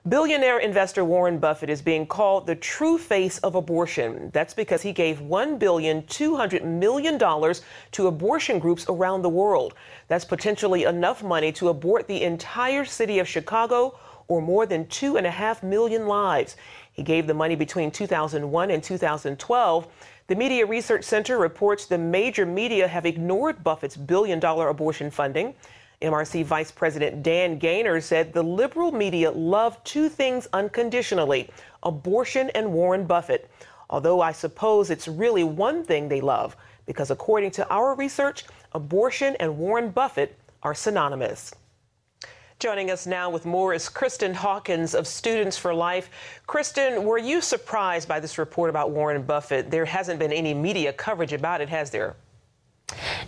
Billionaire investor Warren Buffett is being called the true face of abortion. That's because he gave $1.2 billion to abortion groups around the world. That's potentially enough money to abort the entire city of Chicago, or more than 2.5 million lives. He gave the money between 2001 and 2012. The Media Research Center reports the major media have ignored Buffett's billion-dollar abortion funding. MRC Vice President Dan Gaynor said the liberal media love two things unconditionally: abortion and Warren Buffett. Although I suppose it's really one thing they love, because according to our research, abortion and Warren Buffett are synonymous. Joining us now with more is Kristen Hawkins of Students for Life. Kristen, were you surprised by this report about Warren Buffett? There hasn't been any media coverage about it, has there?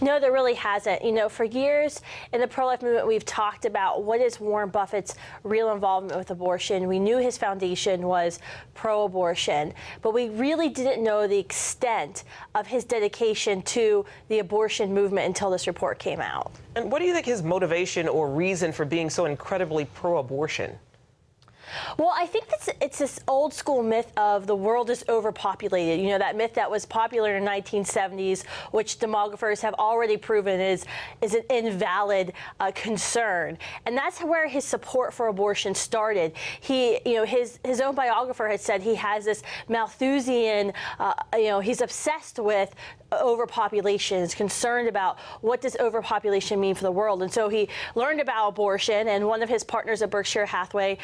No, there really hasn't. You know, for years in the pro-life movement, we've talked about what is Warren Buffett's real involvement with abortion. We knew his foundation was pro-abortion, but we really didn't know the extent of his dedication to the abortion movement until this report came out. And what do you think his motivation or reason for being so incredibly pro-abortion? Well, I think it's this old school myth of the world is overpopulated. You know, that myth that was popular in the 1970s, which demographers have already proven is an invalid concern. And that's where his support for abortion started. He, you know, his own biographer had said he has this Malthusian, he's obsessed with overpopulation, is concerned about what does overpopulation mean for the world. And so he learned about abortion, and one of his partners at Berkshire Hathaway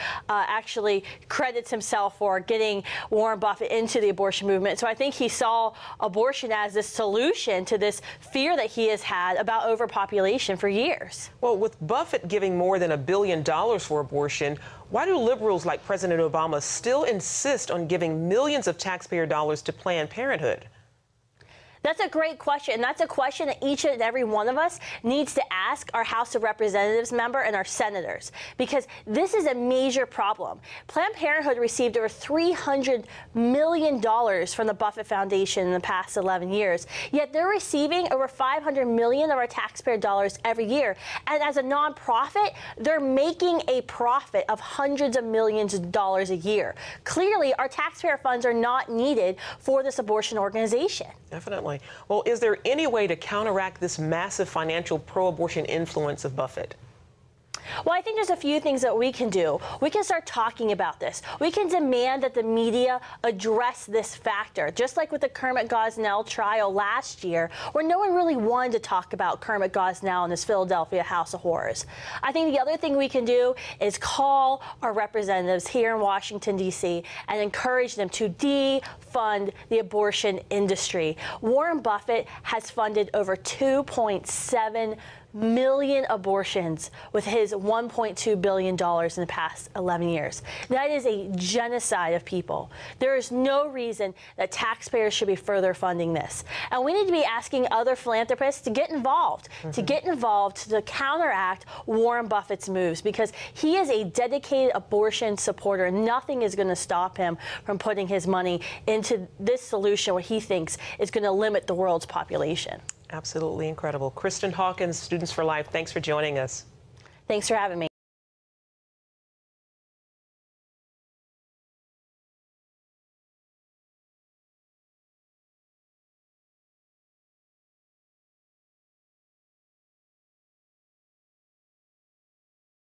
actually credits himself for getting Warren Buffett into the abortion movement. So I think he saw abortion as this solution to this fear that he has had about overpopulation for years. Well, with Buffett giving more than $1 billion for abortion, why do liberals like President Obama still insist on giving millions of taxpayer dollars to Planned Parenthood? That's a great question, and that's a question that each and every one of us needs to ask our House of Representatives member and our senators, because this is a major problem. Planned Parenthood received over $300 million from the Buffett Foundation in the past 11 years, yet they're receiving over $500 million of our taxpayer dollars every year. And as a nonprofit, they're making a profit of hundreds of millions of dollars a year. Clearly, our taxpayer funds are not needed for this abortion organization. Definitely. Well, is there any way to counteract this massive financial pro-abortion influence of Buffett? Well, I think there's a few things that we can do. We can start talking about this. We can demand that the media address this factor, just like with the Kermit Gosnell trial last year, where no one really wanted to talk about Kermit Gosnell and his Philadelphia House of Horrors. I think the other thing we can do is call our representatives here in Washington, D.C., and encourage them to defund the abortion industry. Warren Buffett has funded over 2.7 million abortions with his $1.2 billion in the past 11 years. That is a genocide of people. There is no reason that taxpayers should be further funding this. And we need to be asking other philanthropists to get involved, to counteract Warren Buffett's moves, because he is a dedicated abortion supporter. Nothing is going to stop him from putting his money into this solution where he thinks is going to limit the world's population. Absolutely incredible. Kristen Hawkins, Students for Life, thanks for joining us. Thanks for having me.